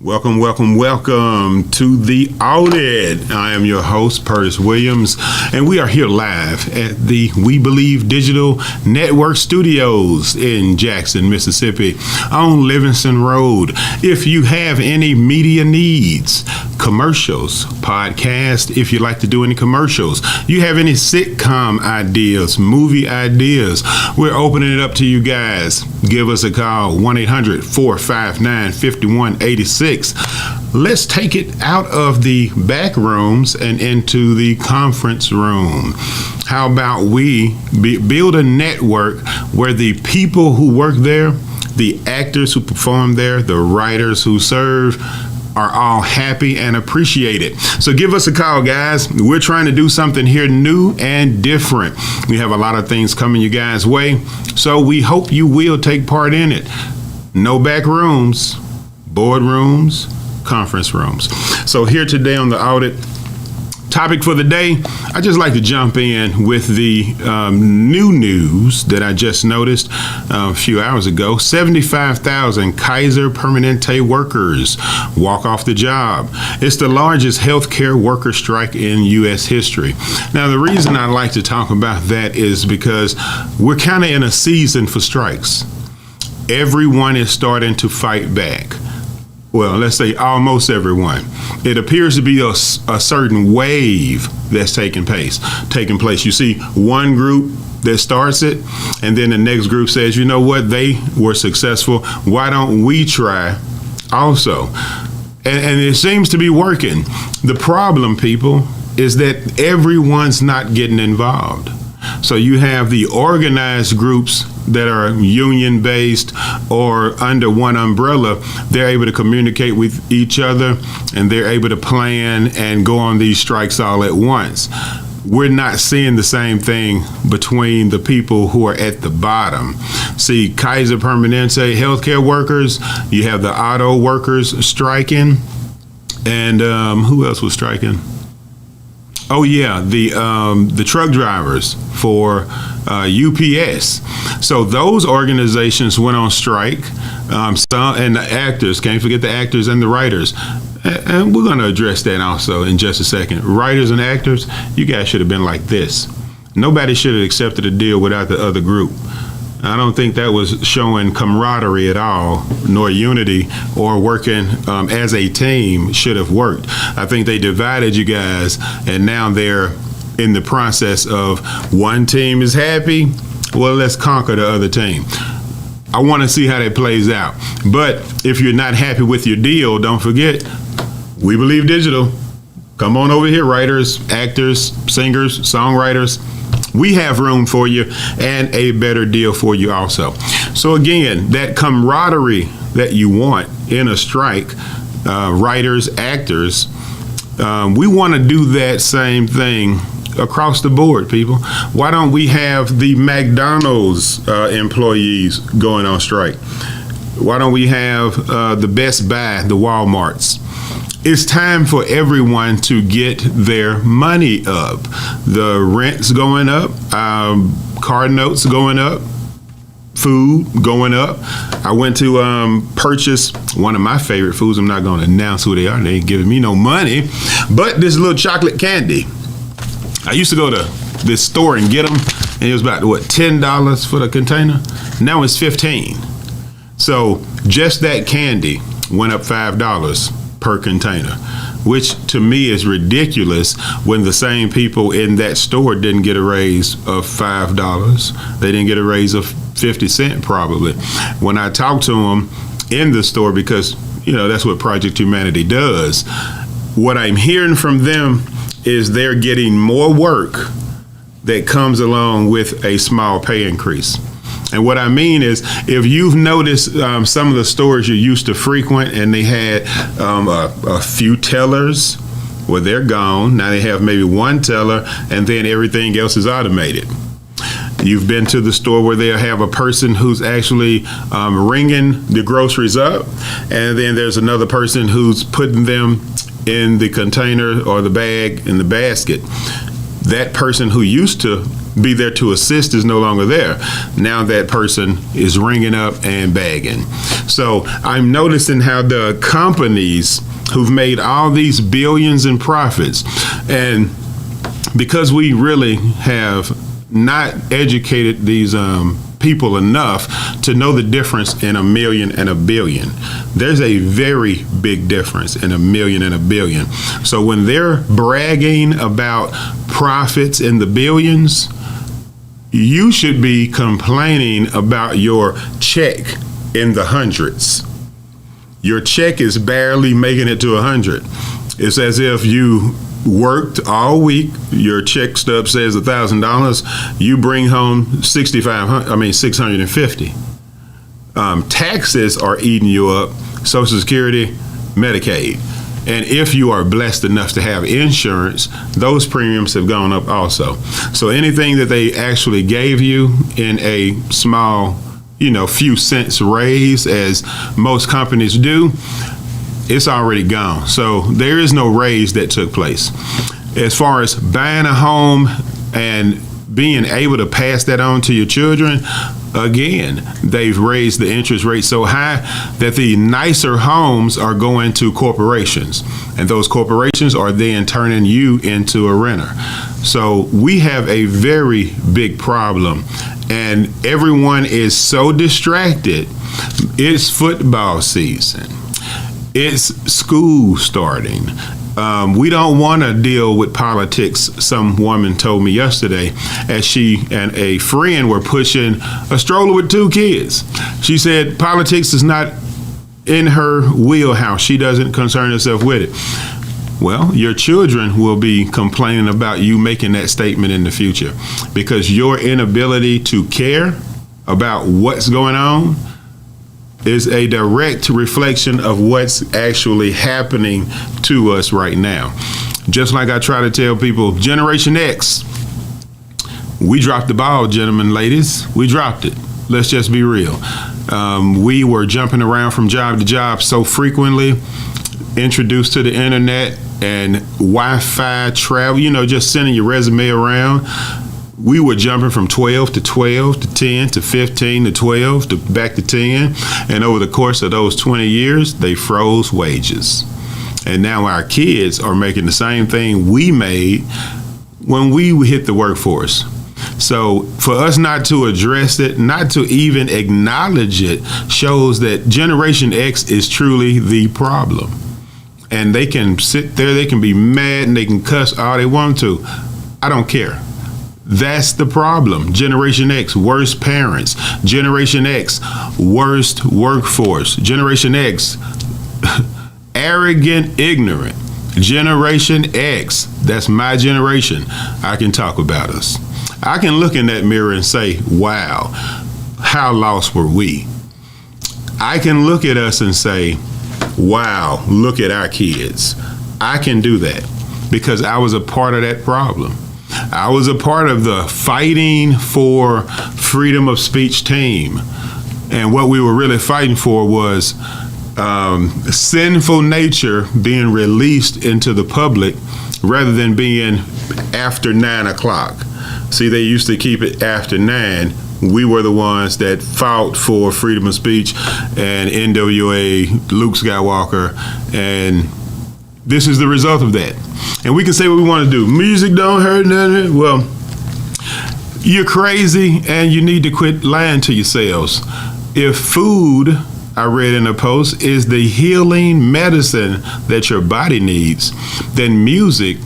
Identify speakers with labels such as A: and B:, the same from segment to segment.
A: Welcome to the AWDID. I am your host, Pertis Williams, and we are here live at the We Believe Digital Network Studios in Jackson, Mississippi, on Livingston Road. If you have any media needs, commercials, podcast, if you'd like to do any commercials, you have any sitcom ideas, movie ideas, we're opening it up to you guys. Give us a call, 1-800-459-5186. Let's take it out of the back rooms and into the conference room. How about we build a network where the people who work there, the actors who perform there, the writers who serve, are all happy and appreciate it. So give us a call, guys. We're trying to do something here new and different. We have a lot of things coming you guys' way, so we hope you will take part in it. No back rooms, boardrooms, conference rooms. So here today on the AWDID topic for the day, I just like to jump in with the new news that I just noticed a few hours ago. 75,000 Kaiser Permanente workers walk off the job. It's the largest healthcare worker strike in U.S. history. Now, the reason I like to talk about that is because we're kind of in a season for strikes. Everyone is starting to fight back. Well, let's say almost everyone. It appears to be a certain wave that's taking place. You see one group that starts it, and then the next group says, you know what, they were successful. Why don't we try also? And it seems to be working. The problem, people, is that everyone's not getting involved. So you have the organized groups that are union-based or under one umbrella. They're able to communicate with each other, and they're able to plan and go on these strikes all at once. We're not seeing the same thing between the people who are at the bottom. See, Kaiser Permanente healthcare workers, you have the auto workers striking, and who else was striking? Oh yeah, the truck drivers for UPS. So those organizations went on strike. And the actors, can't forget the actors and the writers. And we're going to address that also in just a second. Writers and actors, you guys should have been like this. Nobody should have accepted a deal without the other group. I don't think that was showing camaraderie at all, nor unity, or working as a team should have worked. I think they divided you guys, and now they're in the process of one team is happy, well, let's conquer the other team. I want to see how that plays out. But if you're not happy with your deal, don't forget, We Believe Digital. Come on over here, writers, actors, singers, songwriters. We have room for you and a better deal for you also. So again, that camaraderie that you want in a strike, writers, actors, we want to do that same thing across the board, people. Why don't we have the McDonald's employees going on strike? Why don't we have the Best Buy, the Walmarts? It's time for everyone to get their money up. The rent's going up, car notes going up, food going up. I went to purchase one of my favorite foods. I'm not going to announce who they are. They ain't giving me no money. But this little chocolate candy. I used to go to this store and get them, and it was about, $10 for the container? Now it's $15. So just that candy went up $5 per container, which to me is ridiculous when the same people in that store didn't get a raise of $5. They didn't get a raise of 50 cents probably. When I talked to them in the store, because, that's what Project Humanity does, what I'm hearing from them is they're getting more work that comes along with a small pay increase. And what I mean is, if you've noticed some of the stores you used to frequent and they had a few tellers, well, they're gone. Now they have maybe one teller, and then everything else is automated. You've been to the store where they'll have a person who's actually ringing the groceries up, and then there's another person who's putting them in the container or the bag in the basket. that person who used to be there to assist is no longer there. Now that person is ringing up and begging. So I'm noticing how the companies who've made all these billions in profits, and because we really have not educated these people enough to know the difference in a million and a billion. There's a very big difference in a million and a billion. So when they're bragging about profits in the billions, you should be complaining about your check in the hundreds. Your check is barely making it to 100. It's as if you worked all week, your check stub says $1,000, you bring home $650. Taxes are eating you up, Social Security, Medicaid. And if you are blessed enough to have insurance, those premiums have gone up also. So anything that they actually gave you in a small, few cents raise, as most companies do, it's already gone. So there is no raise that took place. As far as buying a home and being able to pass that on to your children, again, they've raised the interest rate so high that the nicer homes are going to corporations, and those corporations are then turning you into a renter. So we have a very big problem, and everyone is so distracted. It's football season. It's school starting. We don't want to deal with politics. Some woman told me yesterday, as she and a friend were pushing a stroller with 2 kids. She said politics is not in her wheelhouse. She doesn't concern herself with it. Well, your children will be complaining about you making that statement in the future, because your inability to care about what's going on is a direct reflection of what's actually happening to us right now. Just like I try to tell people, Generation X, we dropped the ball, gentlemen, ladies. We dropped it. Let's just be real. We were jumping around from job to job so frequently, introduced to the internet and Wi-Fi travel, just sending your resume around. We were jumping from 12 to 12 to 10 to 15 to 12 to back to 10. And over the course of those 20 years, they froze wages. And now our kids are making the same thing we made when we hit the workforce. So for us not to address it, not to even acknowledge it, shows that Generation X is truly the problem. And they can sit there, they can be mad, and they can cuss all they want to. I don't care. That's the problem. Generation X, worst parents. Generation X, worst workforce. Generation X, arrogant, ignorant. Generation X, that's my generation. I can talk about us. I can look in that mirror and say, wow, how lost were we? I can look at us and say, wow, look at our kids. I can do that because I was a part of that problem. I was a part of the fighting for freedom of speech team. And what we were really fighting for was sinful nature being released into the public rather than being after 9 o'clock. See, they used to keep it after 9. We were the ones that fought for freedom of speech and NWA, Luke Skywalker, and this is the result of that. And we can say what we want to do. Music don't hurt nothing. Well, you're crazy and you need to quit lying to yourselves. If food, I read in a post, is the healing medicine that your body needs, then music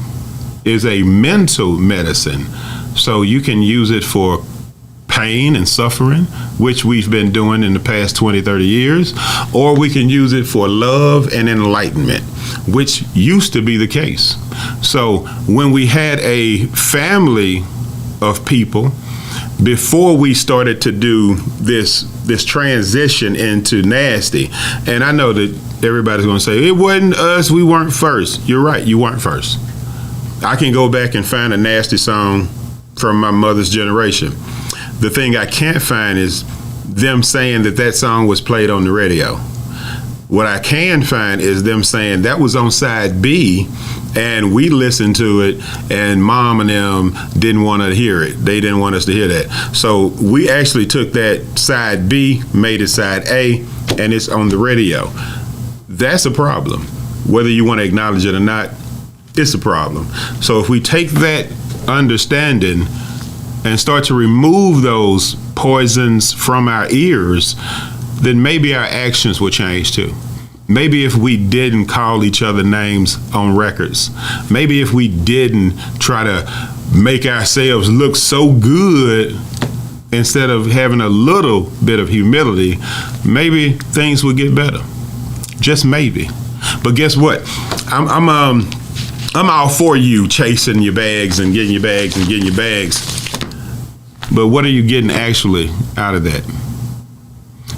A: is a mental medicine. So you can use it for pain and suffering, which we've been doing in the past 20, 30 years, or we can use it for love and enlightenment, which used to be the case. So when we had a family of people, before we started to do this transition into nasty, and I know that everybody's going to say, it wasn't us, we weren't first. You're right, you weren't first. I can go back and find a nasty song from my mother's generation. The thing I can't find is them saying that song was played on the radio. What I can find is them saying that was on side B and we listened to it and mom and them didn't want to hear it. They didn't want us to hear that. So we actually took that side B, made it side A, and it's on the radio. That's a problem. Whether you want to acknowledge it or not, it's a problem. So if we take that understanding and start to remove those poisons from our ears, then maybe our actions will change too. Maybe if we didn't call each other names on records, maybe if we didn't try to make ourselves look so good instead of having a little bit of humility, maybe things would get better. Just maybe. But guess what? I'm all for you chasing your bags and getting your bags and getting your bags. But what are you getting actually out of that?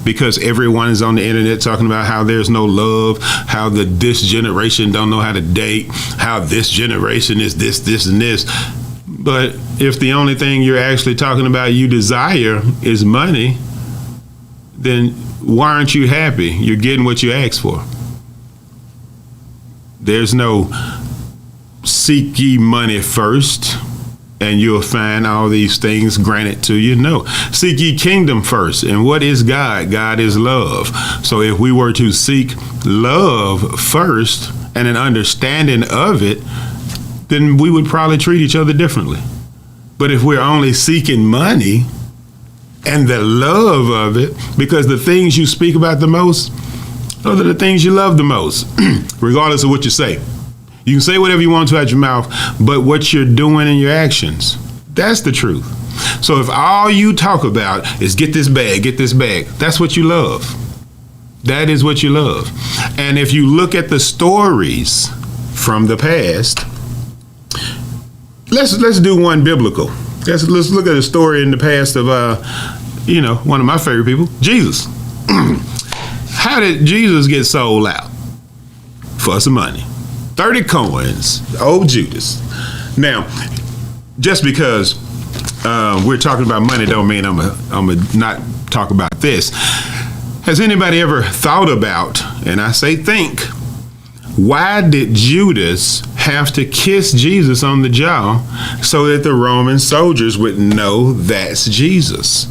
A: Because everyone is on the internet talking about how there's no love, how this generation don't know how to date, how this generation is this, and this. But if the only thing you're actually talking about you desire is money, then why aren't you happy? You're getting what you asked for. There's no seek ye money first and you'll find all these things granted to you. No, seek ye kingdom first. And what is God? God is love. So if we were to seek love first and an understanding of it, then we would probably treat each other differently. But if we're only seeking money and the love of it, because the things you speak about the most, those are the things you love the most, regardless of what you say. You can say whatever you want to out your mouth, but what you're doing in your actions, that's the truth. So if all you talk about is get this bag, that's what you love. That is what you love. And if you look at the stories from the past, let's do one biblical. Let's look at a story in the past of one of my favorite people, Jesus. How did Jesus get sold out? For some money. 30 coins, old Judas. Now, just because we're talking about money don't mean I'm gonna not talk about this. Has anybody ever thought about, and I say think, why did Judas have to kiss Jesus on the jaw so that the Roman soldiers would know that's Jesus?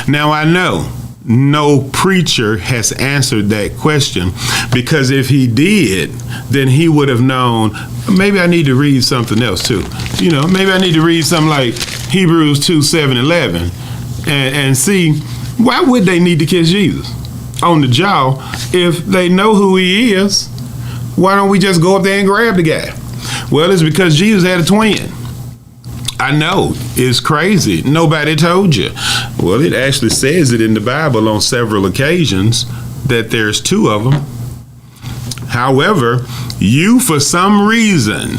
A: Now I know no preacher has answered that question, because if he did, then he would have known, maybe I need to read something else too. Maybe I need to read something like Hebrews 2:7-11 and see, why would they need to kiss Jesus on the jaw if they know who he is? Why don't we just go up there and grab the guy? Well, it's because Jesus had a twin. I know, it's crazy. Nobody told you. Well, it actually says it in the Bible on several occasions that there's two of them. However, you, for some reason,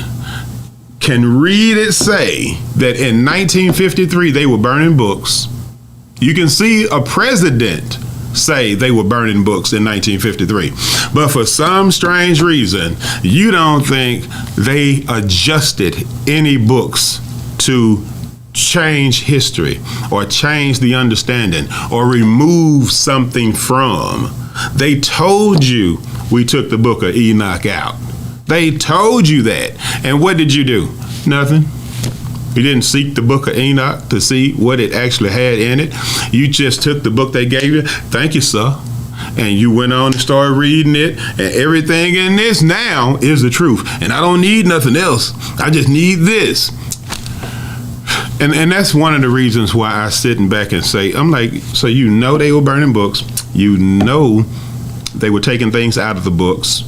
A: can read it say that in 1953 they were burning books. You can see a president say they were burning books in 1953. But for some strange reason, you don't think they adjusted any books to change history or change the understanding or remove something from. They told you we took the book of Enoch out. They told you that. And what did you do? Nothing. You didn't seek the book of Enoch to see what it actually had in it. You just took the book they gave you. Thank you, sir. And you went on and started reading it, and everything in this now is the truth. And I don't need nothing else. I just need this. And that's one of the reasons why I sit back and say, I'm like, so they were burning books. They were taking things out of the books.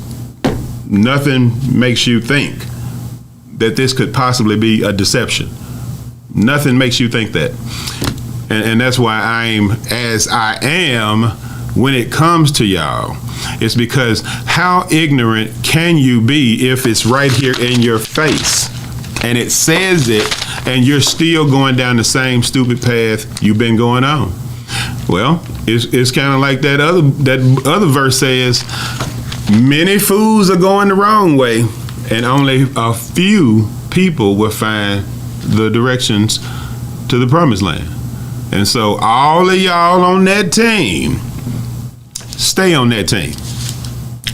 A: Nothing makes you think that this could possibly be a deception. Nothing makes you think that. And that's why I'm as I am when it comes to y'all. It's because how ignorant can you be if it's right here in your face and it says it and you're still going down the same stupid path you've been going on? Well, it's kind of like that other verse says, many fools are going the wrong way, and only a few people will find the directions to the promised land. And so all of y'all on that team, stay on that team.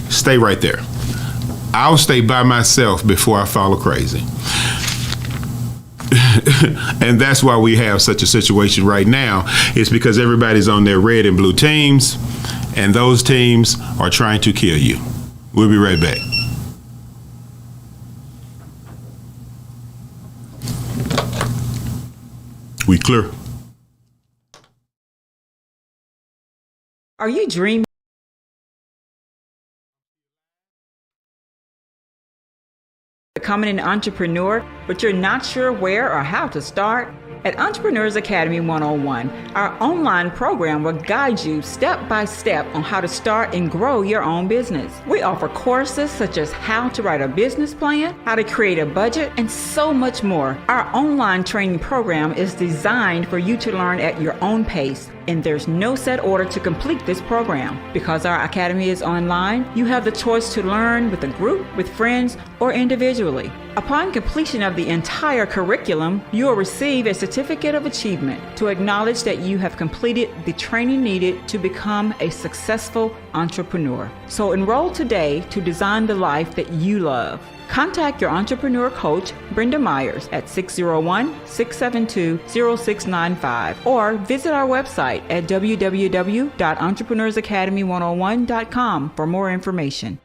A: Stay right there. I'll stay by myself before I follow crazy. And that's why we have such a situation right now. It's because everybody's on their red and blue teams, and those teams are trying to kill you. We'll be right back. We clear?
B: Are you dreaming? Becoming an entrepreneur, but you're not sure where or how to start? At Entrepreneurs Academy 101, our online program will guide you step by step on how to start and grow your own business. We offer courses such as how to write a business plan, how to create a budget, and so much more. Our online training program is designed for you to learn at your own pace, and there's no set order to complete this program. Because our academy is online, you have the choice to learn with a group, with friends, or individually. Upon completion of the entire curriculum, you will receive a certificate of achievement to acknowledge that you have completed the training needed to become a successful entrepreneur. So enroll today to design the life that you love. Contact your entrepreneur coach, Brenda Myers, at 601-672-0695 or visit our website at www.entrepreneursacademy101.com for more information.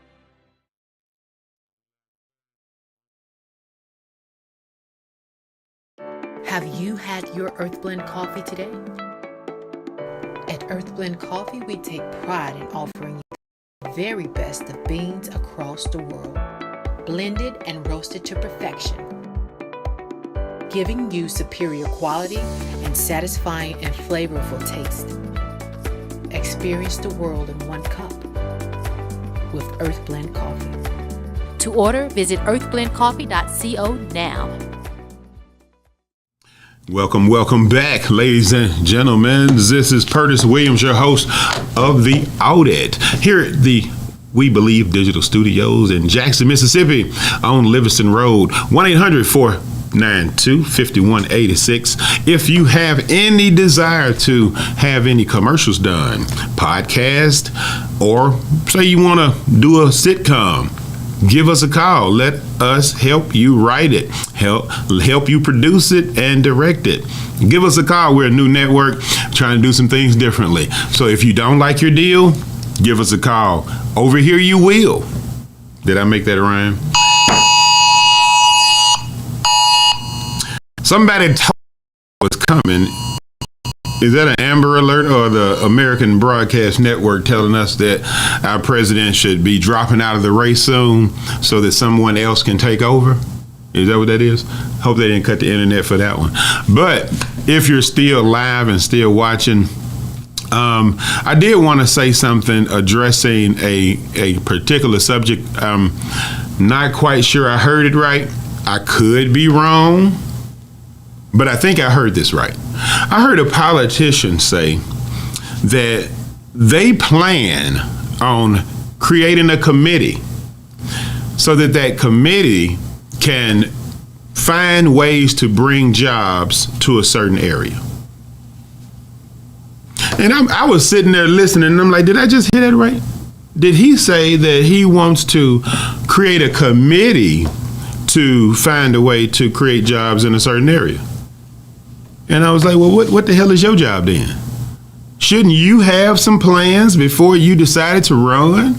C: Have you had your Earth Blend coffee today? At Earth Blend Coffee, we take pride in offering you the very best of beans across the world, blended and roasted to perfection, giving you superior quality and satisfying and flavorful taste. Experience the world in one cup with Earth Blend Coffee.
D: To order, visit earthblendcoffee.co now.
A: Welcome back, ladies and gentlemen. This is Pertis Williams, your host of the AWDID, here at the We Believe Digital Studios in Jackson, Mississippi, on Livingston Road, 1-800-492-5186. If you have any desire to have any commercials done, podcast, or say you want to do a sitcom, give us a call. Let us help you write it, help you produce it and direct it. Give us a call. We're a new network trying to do some things differently. So if you don't like your deal, give us a call. Over here you will. Did I make that rhyme? Somebody told me what's coming. Is that an Amber Alert or the American Broadcast Network telling us that our president should be dropping out of the race soon so that someone else can take over? Is that what that is? Hope they didn't cut the internet for that one. But if you're still live and still watching, I did want to say something addressing a particular subject. I'm not quite sure I heard it right. I could be wrong, but I think I heard this right. I heard a politician say that they plan on creating a committee so that that committee can find ways to bring jobs to a certain area. And I was sitting there listening, and I'm like, did I just hear that right? Did he say that he wants to create a committee to find a way to create jobs in a certain area? And I was like, well, what the hell is your job then? Shouldn't you have some plans before you decided to run?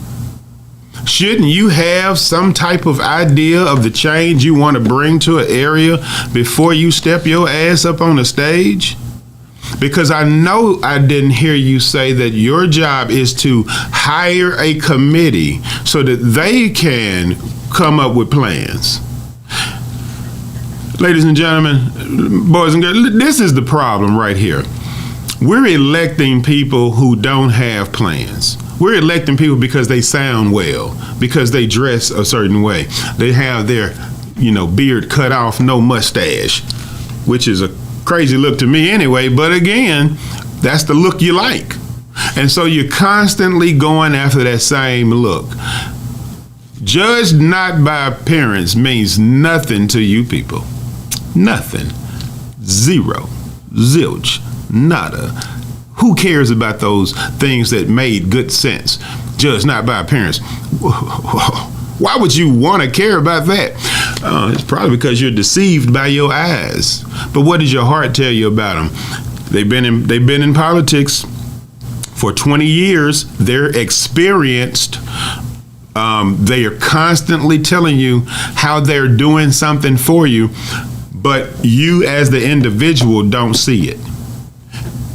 A: Shouldn't you have some type of idea of the change you want to bring to an area before you step your ass up on the stage? Because I know I didn't hear you say that your job is to hire a committee so that they can come up with plans. Ladies and gentlemen, boys and girls, this is the problem right here. We're electing people who don't have plans. We're electing people because they sound well, because they dress a certain way. They have their, beard cut off, no mustache, which is a crazy look to me anyway. But again, that's the look you like. And so you're constantly going after that same look. Judged not by appearance means nothing to you people. Nothing. Zero. Zilch. Nada. Who cares about those things that made good sense? Judged not by appearance. Why would you want to care about that? It's probably because you're deceived by your eyes. But what does your heart tell you about them? They've been in politics for 20 years. They're experienced. They are constantly telling you how they're doing something for you, but you as the individual don't see it.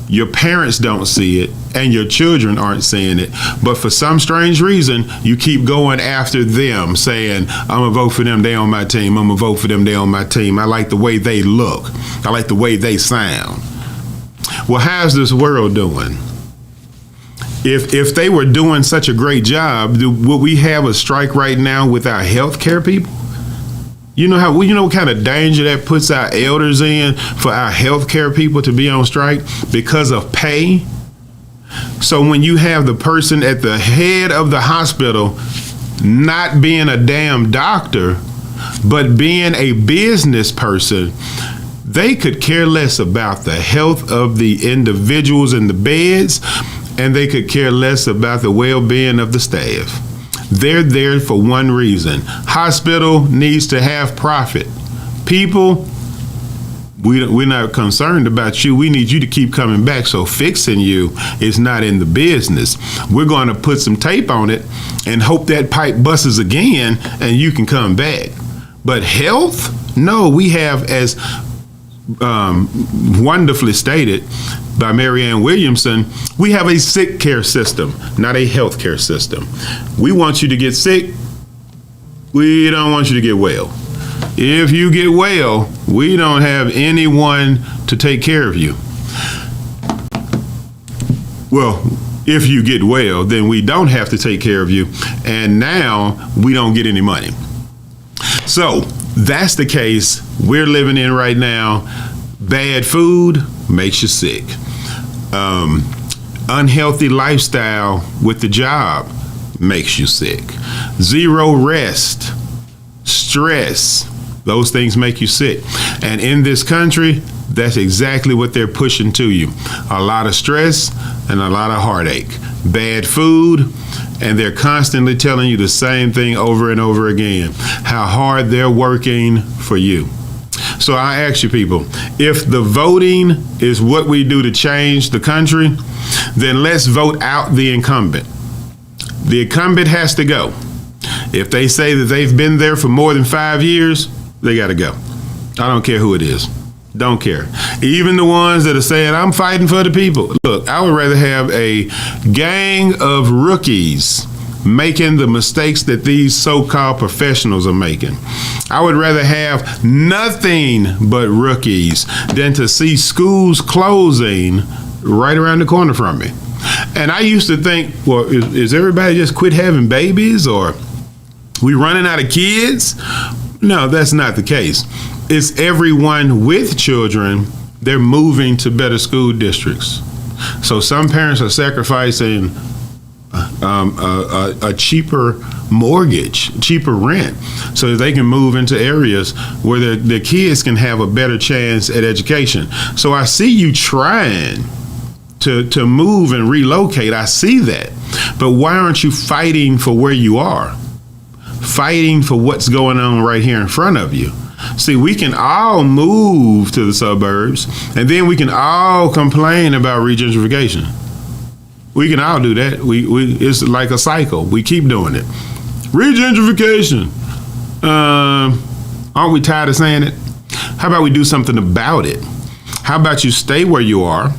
A: Your parents don't see it, and your children aren't seeing it. But for some strange reason, you keep going after them, saying, I'm going to vote for them, they on my team. I'm going to vote for them, they on my team. I like the way they look. I like the way they sound. Well, how's this world doing? If they were doing such a great job, would we have a strike right now with our health care people? You know what kind of danger that puts our elders in for our health care people to be on strike because of pay? So when you have the person at the head of the hospital not being a damn doctor, but being a business person, they could care less about the health of the individuals in the beds, and they could care less about the well-being of the staff. They're there for one reason. Hospital needs to have profit. People, we're not concerned about you. We need you to keep coming back. So fixing you is not in the business. We're going to put some tape on it and hope that pipe busts again and you can come back. But health? No, we have, as wonderfully stated by Marianne Williamson, we have a sick care system, not a health care system. We want you to get sick. We don't want you to get well. If you get well, we don't have anyone to take care of you. Well, if you get well, then we don't have to take care of you. And now we don't get any money. So that's the case we're living in right now. Bad food makes you sick. Unhealthy lifestyle with the job makes you sick. Zero rest, stress, those things make you sick. And in this country, that's exactly what they're pushing to you. A lot of stress and a lot of heartache. Bad food, and they're constantly telling you the same thing over and over again, how hard they're working for you. So I ask you people, if the voting is what we do to change the country, then let's vote out the incumbent. The incumbent has to go. If they say that they've been there for more than 5 years, they got to go. I don't care who it is. Don't care. Even the ones that are saying, I'm fighting for the people. Look, I would rather have a gang of rookies making the mistakes that these so-called professionals are making. I would rather have nothing but rookies than to see schools closing right around the corner from me. And I used to think, well, is everybody just quit having babies, or we running out of kids? No, that's not the case. It's everyone with children, they're moving to better school districts. So some parents are sacrificing a cheaper mortgage, cheaper rent, so that they can move into areas where their kids can have a better chance at education. So I see you trying to move and relocate. I see that. But why aren't you fighting for where you are? Fighting for what's going on right here in front of you. See, we can all move to the suburbs, and then we can all complain about regentrification. We can all do that. It's like a cycle. We keep doing it. Regentrification. Aren't we tired of saying it? How about we do something about it? How about you stay where you are,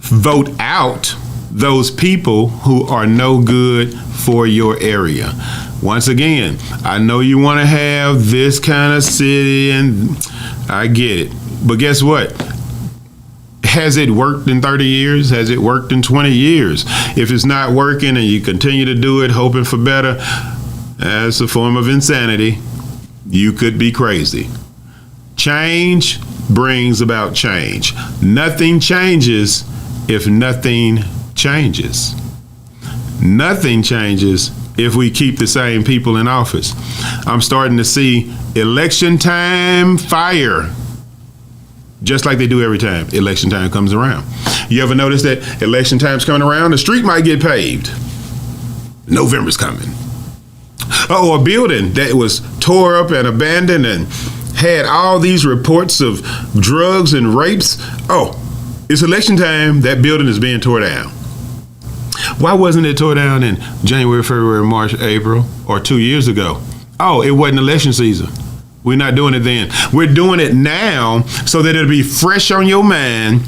A: vote out those people who are no good for your area. Once again, I know you want to have this kind of city, and I get it. But guess what? Has it worked in 30 years? Has it worked in 20 years? If it's not working and you continue to do it, hoping for better, that's a form of insanity. You could be crazy. Change brings about change. Nothing changes if nothing changes. Nothing changes if we keep the same people in office. I'm starting to see election time fire. just like they do every time election time comes around. You ever notice that election time's coming around, the street might get paved. November's coming. Oh, a building that was tore up and abandoned and had all these reports of drugs and rapes. Oh, it's election time, that building is being tore down. Why wasn't it tore down in January, February, March, April, or 2 years ago? Oh, it wasn't election season. We're not doing it then. We're doing it now so that it'll be fresh on your mind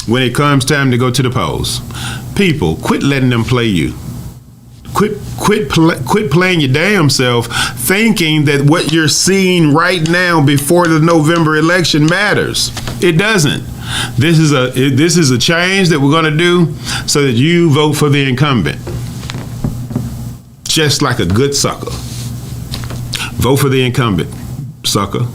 A: when it comes time to go to the polls. People, quit letting them play you. Quit playing your damn self, thinking that what you're seeing right now before the November election matters. It doesn't. This is a change that we're going to do so that you vote for the incumbent. Just like a good sucker. Vote for the incumbent, sucker.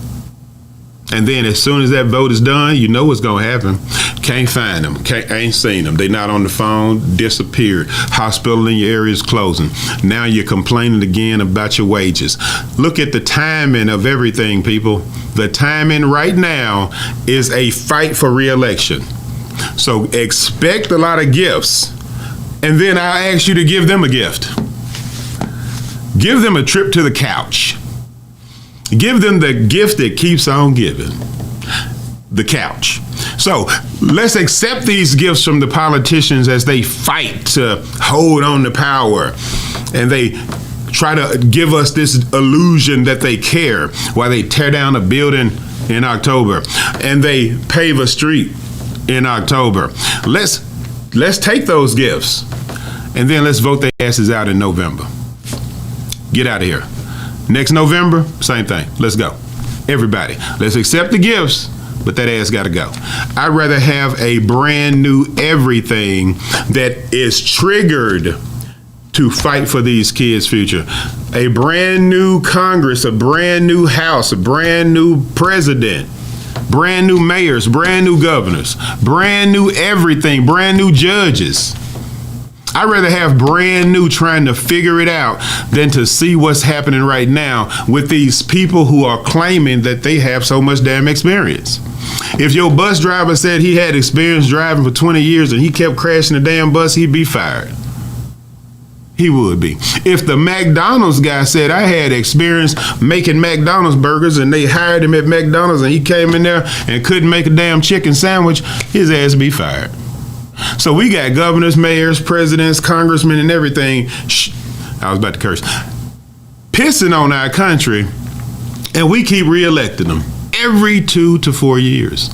A: And then as soon as that vote is done, you know what's going to happen. Can't find them. Ain't seen them. They not on the phone. Disappeared. Hospital in your area is closing. Now you're complaining again about your wages. Look at the timing of everything, people. The timing right now is a fight for re-election. So expect a lot of gifts. And then I'll ask you to give them a gift. Give them a trip to the couch. Give them the gift that keeps on giving, the couch. So let's accept these gifts from the politicians as they fight to hold on to power. And they try to give us this illusion that they care while they tear down a building in October and they pave a street in October. Let's take those gifts and then let's vote their asses out in November. Get out of here. Next November, same thing. Let's go. Everybody, let's accept the gifts, but that ass got to go. I'd rather have a brand new everything that is triggered to fight for these kids' future. A brand new Congress, a brand new House, a brand new president, brand new mayors, brand new governors, brand new everything, brand new judges. I'd rather have brand new trying to figure it out than to see what's happening right now with these people who are claiming that they have so much damn experience. If your bus driver said he had experience driving for 20 years and he kept crashing the damn bus, he'd be fired. He would be. If the McDonald's guy said I had experience making McDonald's burgers and they hired him at McDonald's and he came in there and couldn't make a damn chicken sandwich, his ass would be fired. So we got governors, mayors, presidents, congressmen, and everything. I was about to curse. Pissing on our country, and we keep reelecting them every 2 to 4 years.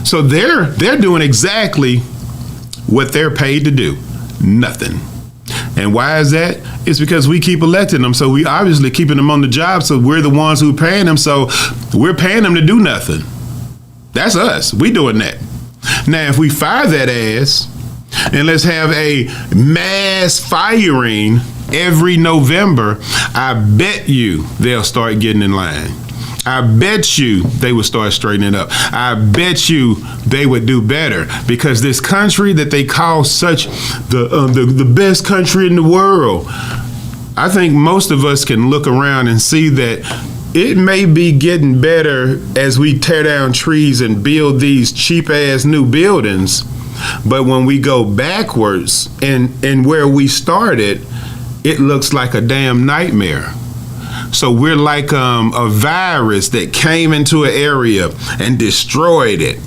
A: So they're doing exactly what they're paid to do. Nothing. And why is that? It's because we keep electing them. So we obviously keeping them on the job. So we're the ones who are paying them. So we're paying them to do nothing. That's us. We doing that. Now, if we fire that ass, and let's have a mass firing every November, I bet you they'll start getting in line. I bet you they would start straightening up. I bet you they would do better because this country that they call such the best country in the world, I think most of us can look around and see that it may be getting better as we tear down trees and build these cheap ass new buildings. But when we go backwards and where we started, it looks like a damn nightmare. So we're like a virus that came into an area and destroyed it.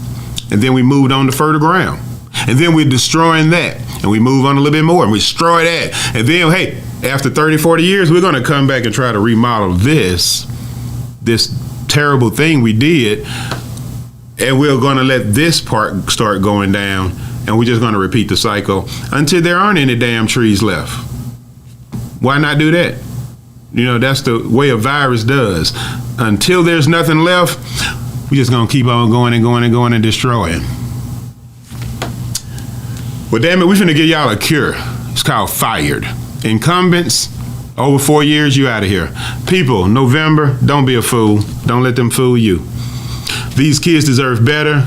A: And then we moved on to fertile ground. And then we're destroying that. And we move on a little bit more and we destroy that. And then, hey, after 30, 40 years, we're going to come back and try to remodel this terrible thing we did, and we're going to let this part start going down, and we're just going to repeat the cycle until there aren't any damn trees left. Why not do that? You know, that's the way a virus does. Until there's nothing left, we're just going to keep on going and going and going and destroying. Well, damn it, we're finna give y'all a cure. It's called fired. Incumbents, over 4 years, you out of here. People, November, don't be a fool. Don't let them fool you. These kids deserve better,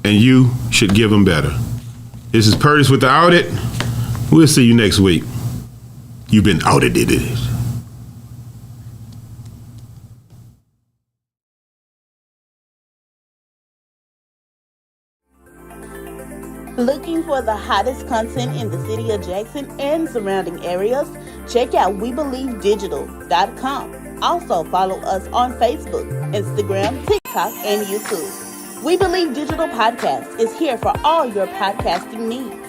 A: and you should give them better. This is Pertis with the Audit. We'll see you next week. You've been audited.
E: Looking for the hottest content in the city of Jackson and surrounding areas? Check out WeBelieveDigital.com. Also follow us on Facebook, Instagram, TikTok, and YouTube. We Believe Digital Podcast is here for all your podcasting needs.